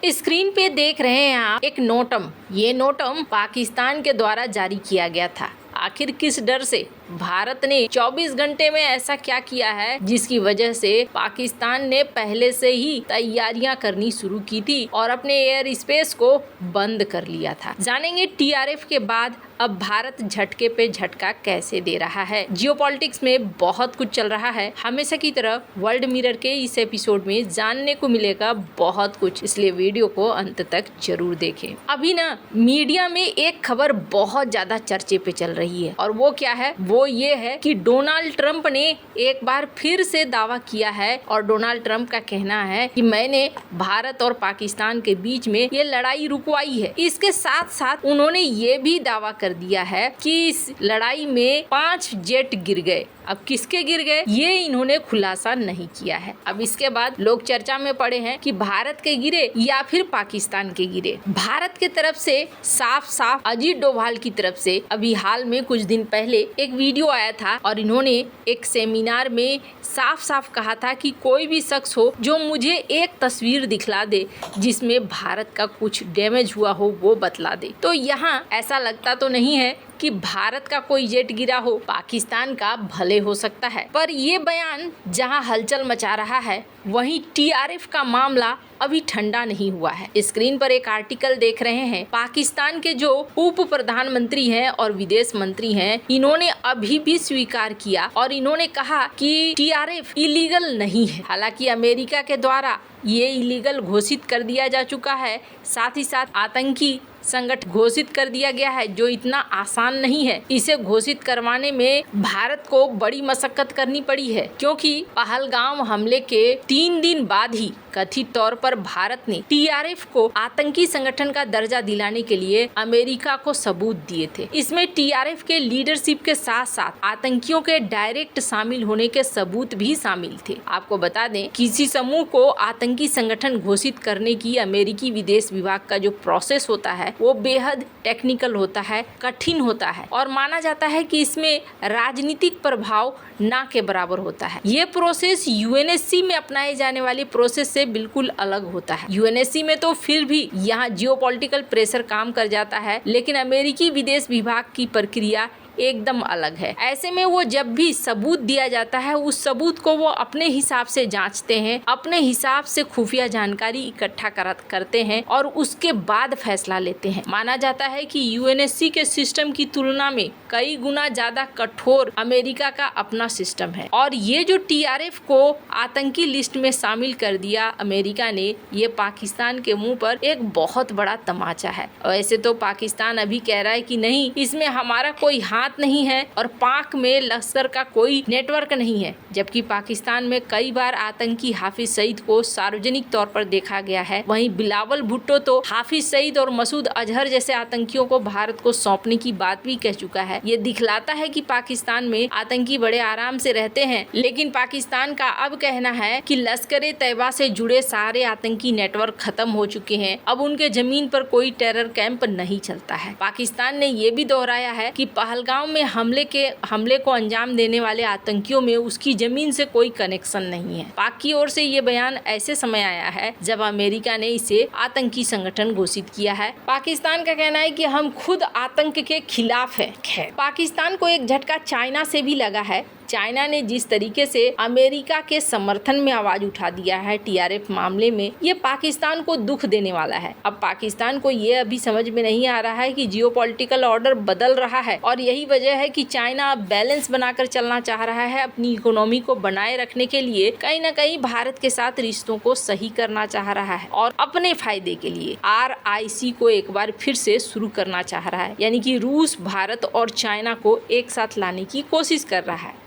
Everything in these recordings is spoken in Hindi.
स्क्रीन पे देख रहे हैं आप एक नोटम। ये नोटम पाकिस्तान के द्वारा जारी किया गया था। आखिर किस डर से भारत ने 24 घंटे में ऐसा क्या किया है जिसकी वजह से पाकिस्तान ने पहले से ही तैयारियां करनी शुरू की थी और अपने एयर स्पेस को बंद कर लिया था। जानेंगे टीआरएफ के बाद अब भारत झटके पे झटका कैसे दे रहा है। जियोपॉलिटिक्स में बहुत कुछ चल रहा है। हमेशा की तरह वर्ल्ड मिरर के इस एपिसोड में जानने को मिलेगा बहुत कुछ, इसलिए वीडियो को अंत तक जरूर देखें। अभी ना मीडिया में एक खबर बहुत ज्यादा चर्चे पे चल रही है और वो क्या है, वो ये है कि डोनाल्ड ट्रंप ने एक बार फिर से दावा किया है और डोनाल्ड ट्रंप का कहना है कि मैंने भारत और पाकिस्तान के बीच में ये लड़ाई रुकवाई है। इसके साथ साथ उन्होंने ये भी दावा कर दिया है कि इस लड़ाई में 5 जेट गिर गए। अब किसके गिर गए ये इन्होंने खुलासा नहीं किया है। अब इसके बाद लोग चर्चा में पड़े हैं कि भारत के गिरे या फिर पाकिस्तान के गिरे। भारत के तरफ से साफ साफ अजीत डोभाल की तरफ से अभी हाल में कुछ दिन पहले एक वीडियो आया था और इन्होंने एक सेमिनार में साफ साफ कहा था कि कोई भी शख्स हो जो मुझे एक तस्वीर दिखला दे जिसमें भारत का कुछ डैमेज हुआ हो वो बतला दे। तो यहाँ ऐसा लगता तो नहीं है कि भारत का कोई जेट गिरा हो, पाकिस्तान का भले हो सकता है। पर ये बयान जहां हलचल मचा रहा है वहीं टीआरएफ का मामला अभी ठंडा नहीं हुआ है। स्क्रीन पर एक आर्टिकल देख रहे हैं। पाकिस्तान के जो उप प्रधानमंत्री हैं और विदेश मंत्री हैं, इन्होंने अभी भी स्वीकार किया और इन्होंने कहा कि टीआरएफ इलीगल नहीं है। हालांकि अमेरिका के द्वारा ये इलीगल घोषित कर दिया जा चुका है, साथ ही साथ आतंकी संगठन घोषित कर दिया गया है जो इतना आसान नहीं है। इसे घोषित करवाने में भारत को बड़ी मशक्कत करनी पड़ी है क्योंकि पहलगाम हमले के 3 दिन बाद ही कथित तौर पर भारत ने टीआरएफ को आतंकी संगठन का दर्जा दिलाने के लिए अमेरिका को सबूत दिए थे। इसमें टीआरएफ के लीडरशिप के साथ साथ आतंकियों के डायरेक्ट शामिल होने के सबूत भी शामिल थे। आपको बता दें किसी समूह को आतंकी संगठन घोषित करने की अमेरिकी विदेश विभाग का जो प्रोसेस होता है वो बेहद टेक्निकल होता है, कठिन होता है और माना जाता है कि इसमें राजनीतिक प्रभाव ना के बराबर होता है। ये प्रोसेस यूएनएससी में अपनाए जाने वाली प्रोसेस से बिल्कुल अलग होता है। यूएनएससी में तो फिर भी यहाँ जियोपॉलिटिकल प्रेशर काम कर जाता है, लेकिन अमेरिकी विदेश विभाग की प्रक्रिया एकदम अलग है। ऐसे में वो जब भी सबूत दिया जाता है उस सबूत को वो अपने हिसाब से जांचते हैं, अपने हिसाब से खुफिया जानकारी इकट्ठा करते हैं और उसके बाद फैसला लेते हैं। माना जाता है कि यूएनएससी के सिस्टम की तुलना में कई गुना ज्यादा कठोर अमेरिका का अपना सिस्टम है और ये जो टीआरएफ को आतंकी लिस्ट में शामिल कर दिया अमेरिका ने, ये पाकिस्तान के मुंह पर एक बहुत बड़ा तमाचा है। वैसे तो पाकिस्तान अभी कह रहा है कि नहीं, इसमें हमारा कोई हाथ नहीं है और पाक में लश्कर का कोई नेटवर्क नहीं है, जबकि पाकिस्तान में कई बार आतंकी हाफिज सईद को सार्वजनिक तौर पर देखा गया है। वहीं बिलावल भुट्टो तो हाफिज सईद और मसूद अजहर जैसे आतंकियों को भारत को सौंपने की बात भी कह चुका है। ये दिखलाता है कि पाकिस्तान में आतंकी बड़े आराम से रहते हैं, लेकिन पाकिस्तान का अब कहना है कि लश्कर तैयबा से जुड़े सारे आतंकी नेटवर्क खत्म हो चुके हैं, अब उनके जमीन पर कोई टेरर कैंप नहीं चलता है। पाकिस्तान ने ये भी दोहराया है कि पहलगाम में हमले को अंजाम देने वाले आतंकियों में उसकी जमीन से कोई कनेक्शन नहीं है। पाक की ओर से ये बयान ऐसे समय आया है जब अमेरिका ने इसे आतंकी संगठन घोषित किया है। पाकिस्तान का कहना है कि हम खुद आतंक के खिलाफ है। पाकिस्तान को एक झटका चाइना से भी लगा है। चाइना ने जिस तरीके से अमेरिका के समर्थन में आवाज उठा दिया है टीआरएफ मामले में, ये पाकिस्तान को दुख देने वाला है। अब पाकिस्तान को ये अभी समझ में नहीं आ रहा है कि जियोपॉलिटिकल ऑर्डर बदल रहा है और यही वजह है कि चाइना अब बैलेंस बनाकर चलना चाह रहा है। अपनी इकोनॉमी को बनाए रखने के लिए कहीं न कहीं भारत के साथ रिश्तों को सही करना चाह रहा है और अपने फायदे के लिए RIC को एक बार फिर से शुरू करना चाह रहा है, यानी कि रूस, भारत और चाइना को एक साथ लाने की कोशिश कर रहा है।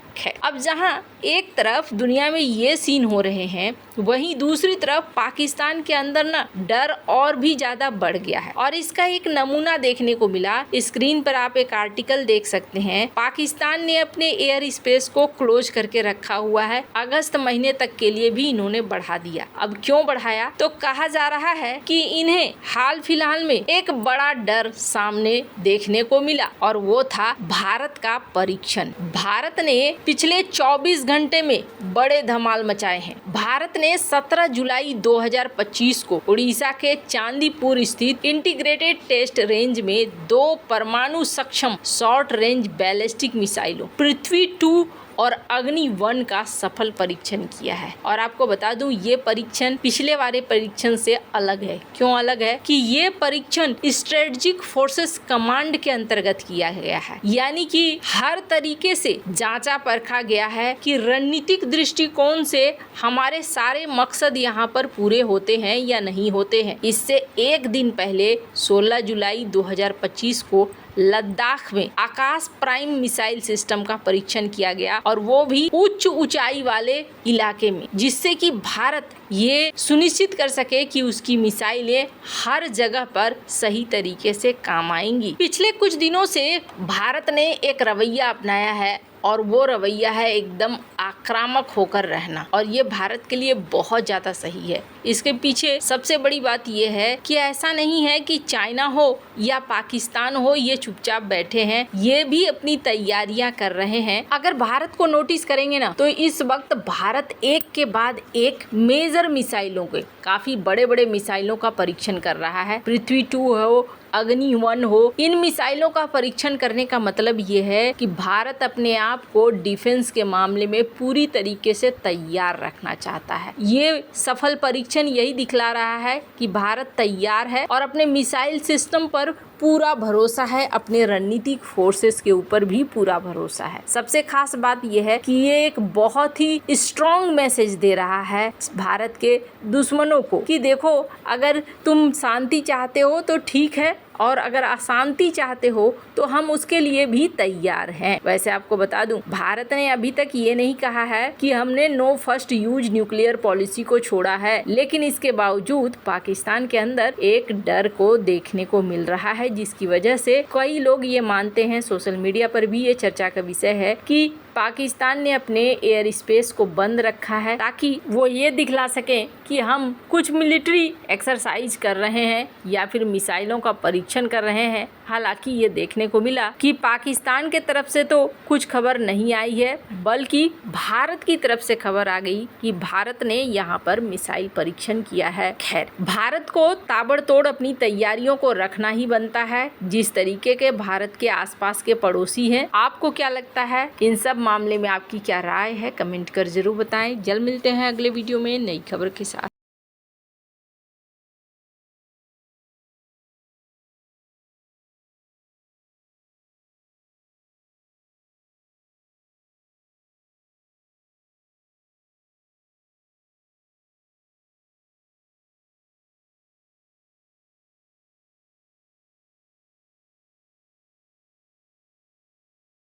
अब जहां एक तरफ दुनिया में ये सीन हो रहे हैं, वहीं दूसरी तरफ पाकिस्तान के अंदर ना डर और भी ज्यादा बढ़ गया है और इसका एक नमूना देखने को मिला। स्क्रीन पर आप एक आर्टिकल देख सकते हैं। पाकिस्तान ने अपने एयर स्पेस को क्लोज करके रखा हुआ है। अगस्त महीने तक के लिए भी इन्होंने बढ़ा दिया। अब क्यों बढ़ाया? तो कहा जा रहा है कि इन्हें हाल फिलहाल में एक बड़ा डर सामने देखने को मिला और वो था भारत का परीक्षण। भारत ने पिछले 24 घंटे में बड़े धमाल मचाए हैं। भारत ने 17 जुलाई 2025 को उड़ीसा के चांदीपुर स्थित इंटीग्रेटेड टेस्ट रेंज में 2 परमाणु सक्षम शॉर्ट रेंज बैलिस्टिक मिसाइलों पृथ्वी 2 और अग्नि 1 का सफल परीक्षण किया है। और आपको बता दूं, ये परीक्षण पिछले वाले परीक्षण से अलग है। क्यों अलग है? कि ये परीक्षण स्ट्रेटेजिक फोर्सेस कमांड के अंतर्गत किया गया है, यानी कि हर तरीके से जांचा परखा गया है कि रणनीतिक दृष्टिकोण से हमारे सारे मकसद यहाँ पर पूरे होते हैं या नहीं होते हैं। इससे एक दिन पहले 16 जुलाई 2025 को लद्दाख में आकाश प्राइम मिसाइल सिस्टम का परीक्षण किया गया, और वो भी उच्च ऊंचाई वाले इलाके में, जिससे कि भारत ये सुनिश्चित कर सके कि उसकी मिसाइलें हर जगह पर सही तरीके से काम आएंगी। पिछले कुछ दिनों से भारत ने एक रवैया अपनाया है, और वो रवैया है एकदम आक्रामक होकर रहना, और ये भारत के लिए बहुत ज़्यादा सही है। इसके पीछे सबसे बड़ी बात ये है कि ऐसा नहीं है कि चाइना हो या पाकिस्तान हो ये चुपचाप बैठे हैं, ये भी अपनी तैयारियां कर रहे हैं। अगर भारत को नोटिस करेंगे ना, तो इस वक्त भारत एक के बाद एक मेजर मिसाइलों के, काफी बड़े बड़े मिसाइलों का परीक्षण कर रहा है। पृथ्वी 2 हो, अग्नि 1 हो, इन मिसाइलों का परीक्षण करने का मतलब ये है कि भारत अपने आप को डिफेंस के मामले में पूरी तरीके से तैयार रखना चाहता है। ये सफल परीक्षण यही दिखला रहा है कि भारत तैयार है और अपने मिसाइल सिस्टम पर पूरा भरोसा है, अपने रणनीतिक फोर्सेस के ऊपर भी पूरा भरोसा है। सबसे खास बात यह है कि ये एक बहुत ही स्ट्रॉन्ग मैसेज दे रहा है भारत के दुश्मनों को कि देखो, अगर तुम शांति चाहते हो तो ठीक है, और अगर अशांति चाहते हो तो हम उसके लिए भी तैयार हैं। वैसे आपको बता दूं, भारत ने अभी तक ये नहीं कहा है कि हमने no first use nuclear policy को छोड़ा है, लेकिन इसके बावजूद पाकिस्तान के अंदर एक डर को देखने को मिल रहा है, जिसकी वजह से कई लोग ये मानते हैं, सोशल मीडिया पर भी ये चर्चा का विषय है कि पाकिस्तान ने अपने एयर स्पेस को बंद रखा है ताकि वो ये दिखला सकें कि हम कुछ मिलिट्री एक्सरसाइज कर रहे हैं या फिर मिसाइलों का परीक्षण कर रहे हैं। हालांकि ये देखने को मिला कि पाकिस्तान के तरफ से तो कुछ खबर नहीं आई है, बल्कि भारत की तरफ से खबर आ गई कि भारत ने यहाँ पर मिसाइल परीक्षण किया है। खैर, भारत को ताबड़तोड़ अपनी तैयारियों को रखना ही बनता है, जिस तरीके के भारत के आसपास के पड़ोसी हैं। आपको क्या लगता है? इन सब मामले में आपकी क्या राय है? कमेंट कर जरूर बताएं। जल्द मिलते हैं अगले वीडियो में नई खबर के साथ।